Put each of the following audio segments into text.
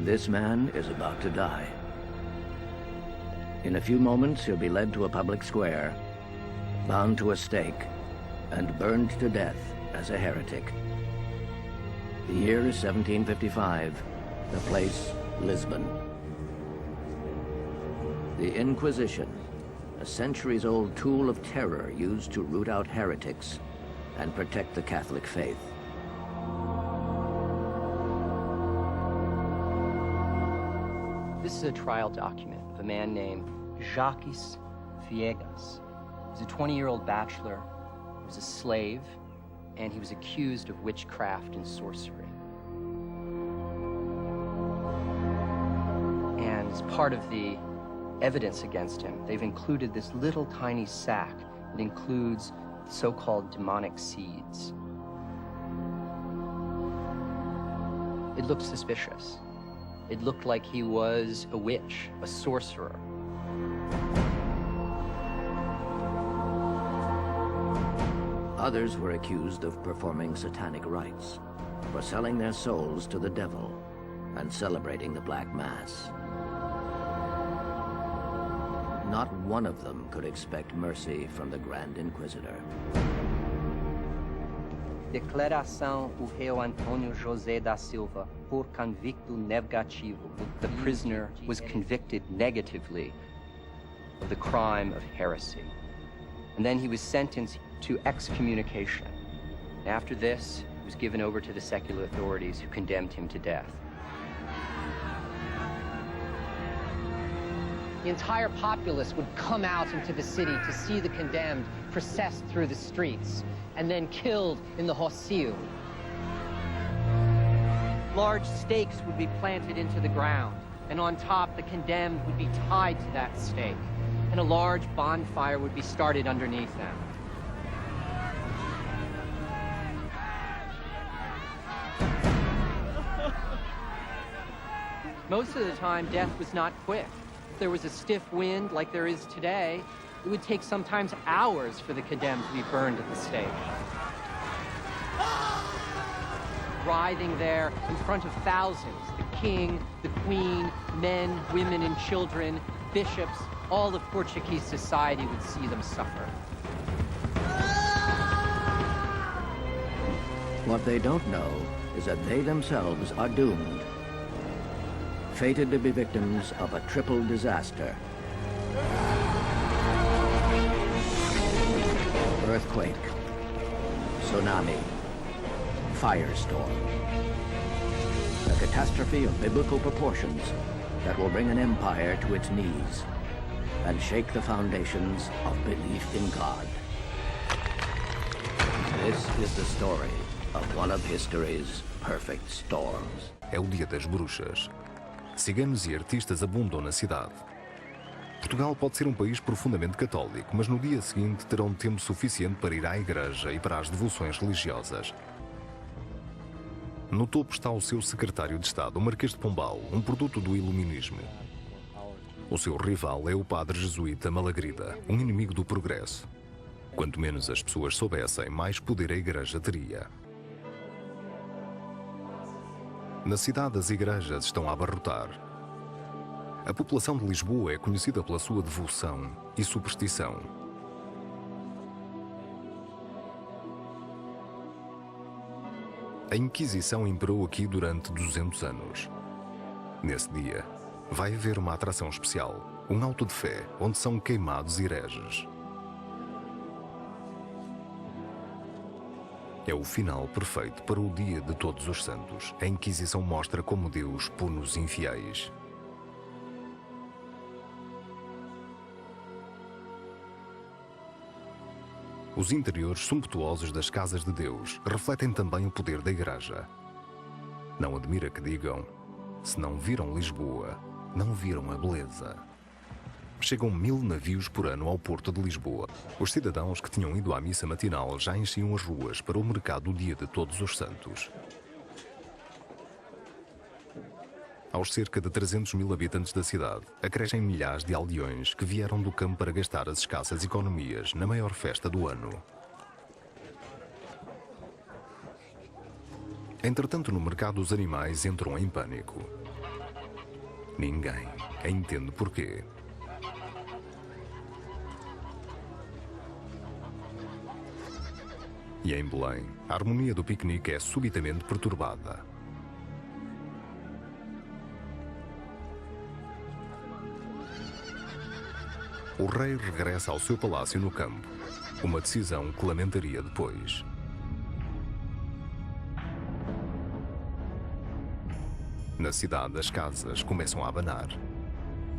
This man is about to die. In a few moments, he'll be led to a public square, bound to a stake, and burned to death as a heretic. The year is 1755, the place, Lisbon. The Inquisition, a centuries-old tool of terror used to root out heretics and protect the Catholic faith. This is a trial document of a man named Jacques Viegas. He was a 20-year-old bachelor, he was a slave, and he was accused of witchcraft and sorcery. And as part of the evidence against him, they've included this little tiny sack that includes so-called demonic seeds. It looked suspicious. It looked like he was a witch, a sorcerer. Others were accused of performing satanic rites, for selling their souls to the devil and celebrating the Black Mass. Not one of them could expect mercy from the Grand Inquisitor. Declaração o réu Antônio José da Silva por convicto negativo. The prisoner was convicted negatively of the crime of heresy. And then he was sentenced to excommunication. After this, he was given over to the secular authorities who condemned him to death. The entire populace would come out into the city to see the condemned processed through the streets and then killed in the Rocio. Large stakes would be planted into the ground, and on top, the condemned would be tied to that stake, and a large bonfire would be started underneath them. Most of the time, death was not quick. If there was a stiff wind like there is today, it would take sometimes hours for the condemned to be burned at the stake. Writhing there in front of thousands, the king, the queen, men, women, and children, bishops, all of Portuguese society would see them suffer. What they don't know is that they themselves are doomed, fated to be victims of a triple disaster. Earthquake, tsunami, firestorm. A catastrophe of biblical proportions that will bring an empire to its knees and shake the foundations of belief in God. This is the story of one of history's perfect storms. É o Dia das Bruxas. Ciganos e artistas abundam na cidade. Portugal pode ser um país profundamente católico, mas no dia seguinte terão tempo suficiente para ir à igreja e para as devoções religiosas. No topo está o seu secretário de Estado, o Marquês de Pombal, um produto do iluminismo. O seu rival é o padre jesuíta Malagrida, um inimigo do progresso. Quanto menos as pessoas soubessem, mais poder a igreja teria. Na cidade, as igrejas estão a abarrotar. A população de Lisboa é conhecida pela sua devoção e superstição. A Inquisição imperou aqui durante 200 anos. Nesse dia, vai haver uma atração especial, um auto de fé, onde são queimados hereges. É o final perfeito para o dia de Todos os Santos. A Inquisição mostra como Deus pune os infiéis. Os interiores sumptuosos das casas de Deus refletem também o poder da Igreja. Não admira que digam, se não viram Lisboa, não viram a beleza. Chegam 1000 navios por ano ao porto de Lisboa. Os cidadãos que tinham ido à missa matinal já enchiam as ruas para o mercado do dia de Todos os Santos. Aos cerca de 300 mil habitantes da cidade, acrescem milhares de aldeões que vieram do campo para gastar as escassas economias na maior festa do ano. Entretanto, no mercado os animais entram em pânico. Ninguém entende porquê. E em Belém, a harmonia do piquenique é subitamente perturbada. O rei regressa ao seu palácio no campo, uma decisão que lamentaria depois. Na cidade, as casas começam a abanar.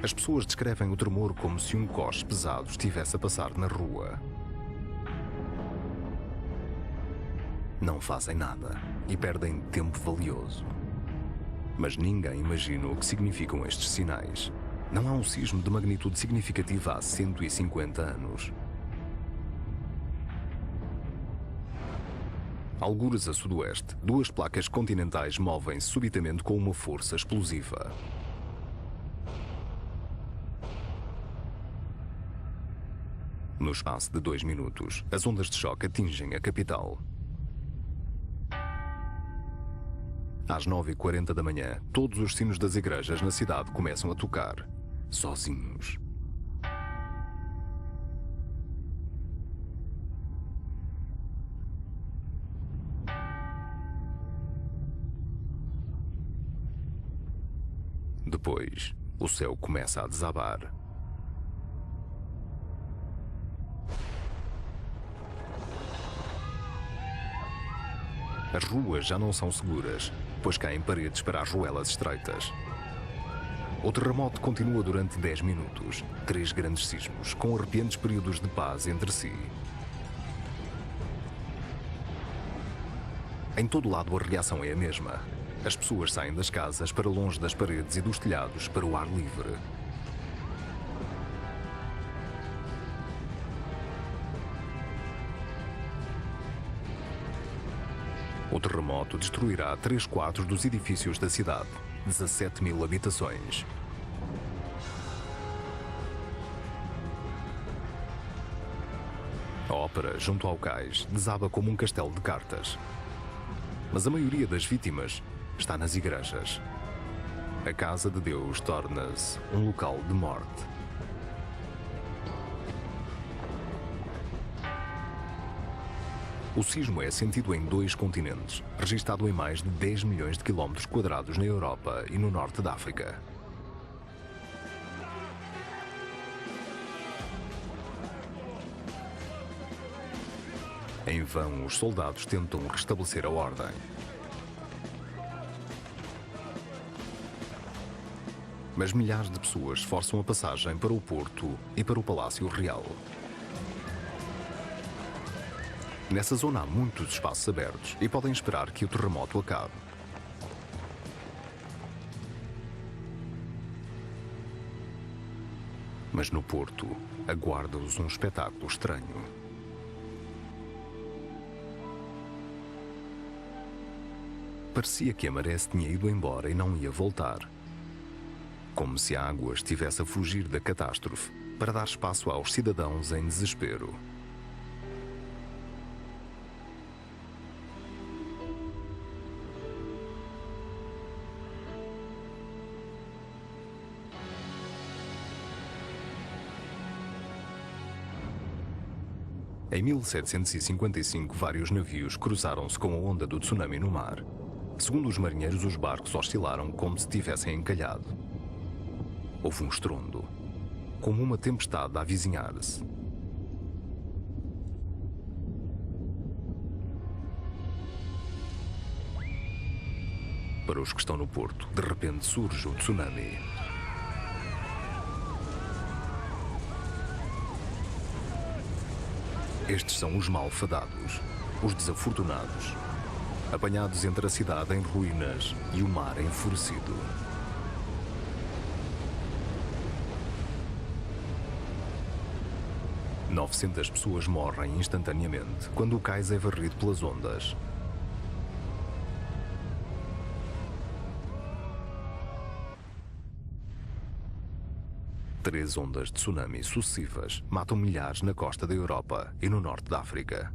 As pessoas descrevem o tremor como se um coche pesado estivesse a passar na rua. Não fazem nada e perdem tempo valioso. Mas ninguém imagina o que significam estes sinais. Não há um sismo de magnitude significativa há 150 anos. Algures a sudoeste, duas placas continentais movem-se subitamente com uma força explosiva. No espaço de 2 minutos, as ondas de choque atingem a capital. Às 9h40 da manhã, todos os sinos das igrejas na cidade começam a tocar, sozinhos. Depois, o céu começa a desabar. As ruas já não são seguras, pois caem paredes para as ruelas estreitas. O terremoto continua durante 10 minutos, 3 grandes sismos, com arrepiantes períodos de paz entre si. Em todo lado a reação é a mesma. As pessoas saem das casas para longe das paredes e dos telhados para o ar livre. O terremoto destruirá 3/4 dos edifícios da cidade, 17.000 habitações. A ópera, junto ao cais, desaba como um castelo de cartas. Mas a maioria das vítimas está nas igrejas. A casa de Deus torna-se um local de morte. O sismo é sentido em 2 continentes, registado em mais de 10 milhões de quilómetros quadrados na Europa e no norte da África. Em vão, os soldados tentam restabelecer a ordem. Mas milhares de pessoas forçam a passagem para o porto e para o Palácio Real. Nessa zona há muitos espaços abertos e podem esperar que o terremoto acabe. Mas no porto, aguarda-os um espetáculo estranho. Parecia que a maré se tinha ido embora e não ia voltar. Como se a água estivesse a fugir da catástrofe para dar espaço aos cidadãos em desespero. Em 1755, vários navios cruzaram-se com a onda do tsunami no mar. Segundo os marinheiros, os barcos oscilaram como se tivessem encalhado. Houve um estrondo, como uma tempestade a avizinhar-se. Para os que estão no porto, de repente surge o tsunami. Estes são os malfadados, os desafortunados, apanhados entre a cidade em ruínas e o mar enfurecido. Novecentas pessoas morrem instantaneamente quando o cais é varrido pelas ondas. Três ondas de tsunami sucessivas matam milhares na costa da Europa e no norte da África.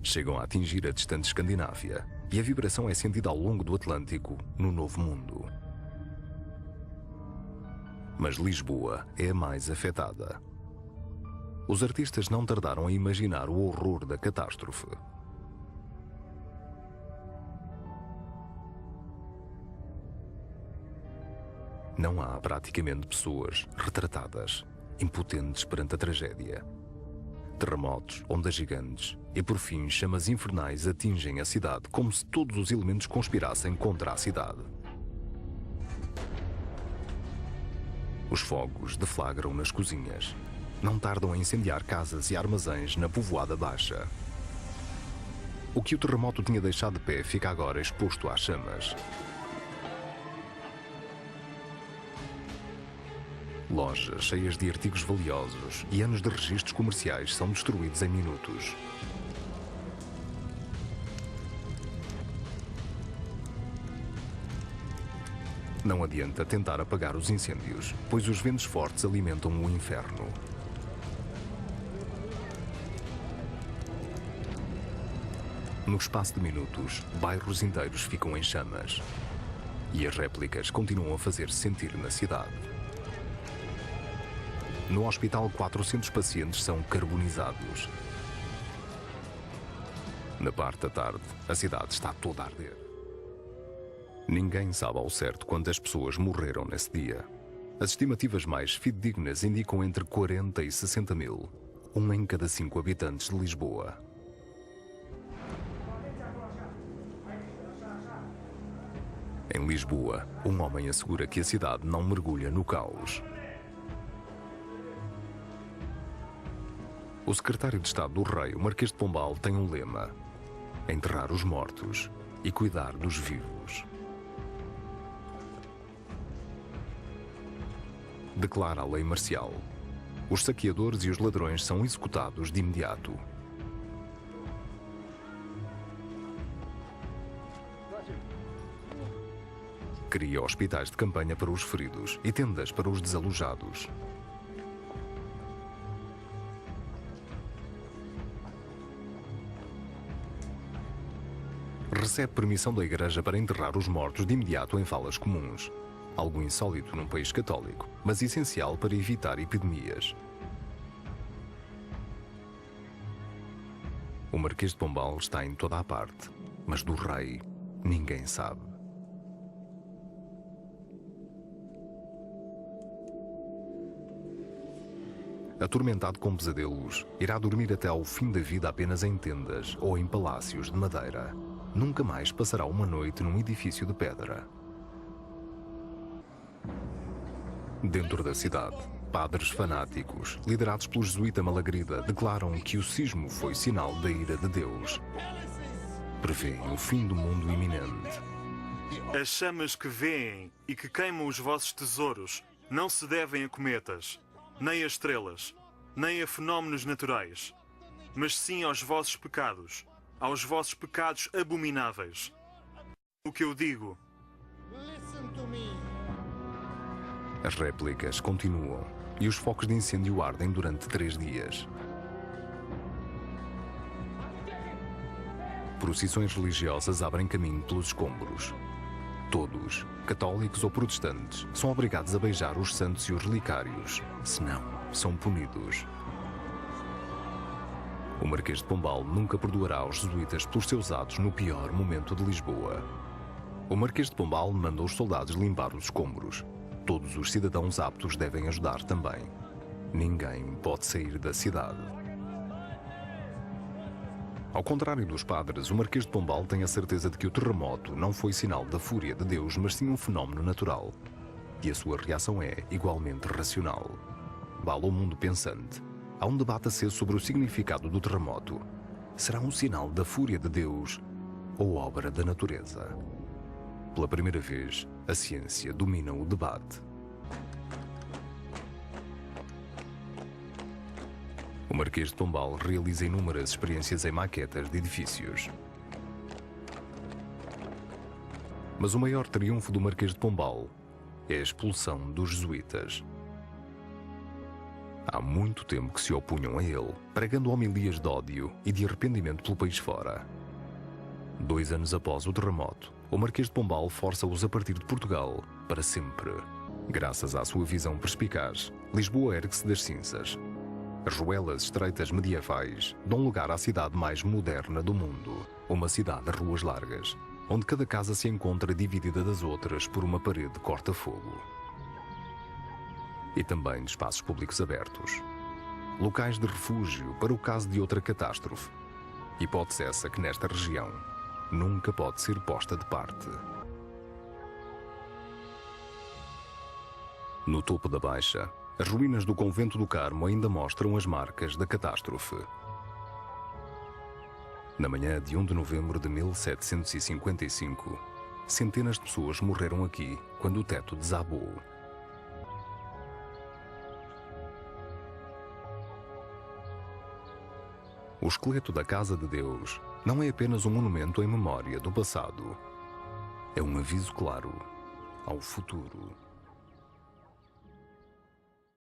Chegam a atingir a distante Escandinávia e a vibração é sentida ao longo do Atlântico, no Novo Mundo. Mas Lisboa é a mais afetada. Os artistas não tardaram a imaginar o horror da catástrofe. Não há praticamente pessoas retratadas, impotentes perante a tragédia. Terremotos, ondas gigantes e, por fim, chamas infernais atingem a cidade como se todos os elementos conspirassem contra a cidade. Os fogos deflagram nas cozinhas. Não tardam a incendiar casas e armazéns na povoada baixa. O que o terremoto tinha deixado de pé fica agora exposto às chamas. Lojas cheias de artigos valiosos e anos de registros comerciais são destruídos em minutos. Não adianta tentar apagar os incêndios, pois os ventos fortes alimentam o inferno. No espaço de minutos, bairros inteiros ficam em chamas. E as réplicas continuam a fazer-se sentir na cidade. No hospital, 400 pacientes são carbonizados. Na parte da tarde, a cidade está toda a arder. Ninguém sabe ao certo quantas pessoas morreram nesse dia. As estimativas mais fidedignas indicam entre 40 e 60 mil, 1 em cada 5 habitantes de Lisboa. Em Lisboa, um homem assegura que a cidade não mergulha no caos. O secretário de Estado do Rei, o Marquês de Pombal, tem um lema: enterrar os mortos e cuidar dos vivos. Declara a lei marcial. Os saqueadores e os ladrões são executados de imediato. Cria hospitais de campanha para os feridos e tendas para os desalojados. Recebe permissão da Igreja para enterrar os mortos de imediato em valas comuns. Algo insólito num país católico, mas essencial para evitar epidemias. O Marquês de Pombal está em toda a parte, mas do rei ninguém sabe. Atormentado com pesadelos, irá dormir até ao fim da vida apenas em tendas ou em palácios de madeira. Nunca mais passará uma noite num edifício de pedra. Dentro da cidade, padres fanáticos, liderados pelo jesuíta Malagrida, declaram que o sismo foi sinal da ira de Deus. Prevêem o fim do mundo iminente. As chamas que vêem e que queimam os vossos tesouros não se devem a cometas, nem a estrelas, nem a fenómenos naturais, mas sim aos vossos pecados abomináveis. O que eu digo. As réplicas continuam e os focos de incêndio ardem durante 3 dias. Procissões religiosas abrem caminho pelos escombros. Todos, católicos ou protestantes, são obrigados a beijar os santos e os relicários, senão são punidos. O Marquês de Pombal nunca perdoará aos jesuítas pelos seus atos no pior momento de Lisboa. O Marquês de Pombal manda os soldados limpar os escombros. Todos os cidadãos aptos devem ajudar também. Ninguém pode sair da cidade. Ao contrário dos padres, o Marquês de Pombal tem a certeza de que o terremoto não foi sinal da fúria de Deus, mas sim um fenómeno natural. E a sua reação é igualmente racional. Vale ao mundo pensante. Há um debate aceso sobre o significado do terremoto. Será um sinal da fúria de Deus ou obra da natureza? Pela primeira vez, a ciência domina o debate. O Marquês de Pombal realiza inúmeras experiências em maquetas de edifícios. Mas o maior triunfo do Marquês de Pombal é a expulsão dos jesuítas. Há muito tempo que se opunham a ele, pregando homilias de ódio e de arrependimento pelo país fora. 2 anos após o terremoto, o Marquês de Pombal força-os a partir de Portugal para sempre. Graças à sua visão perspicaz, Lisboa ergue-se das cinzas. As ruelas estreitas medievais dão lugar à cidade mais moderna do mundo, uma cidade de ruas largas, onde cada casa se encontra dividida das outras por uma parede corta-fogo. E também de espaços públicos abertos. Locais de refúgio para o caso de outra catástrofe. Hipótese essa que nesta região nunca pode ser posta de parte. No topo da Baixa, as ruínas do Convento do Carmo ainda mostram as marcas da catástrofe. Na manhã de 1 de novembro de 1755, centenas de pessoas morreram aqui quando o teto desabou. O esqueleto da Casa de Deus não é apenas um monumento em memória do passado. É um aviso claro ao futuro.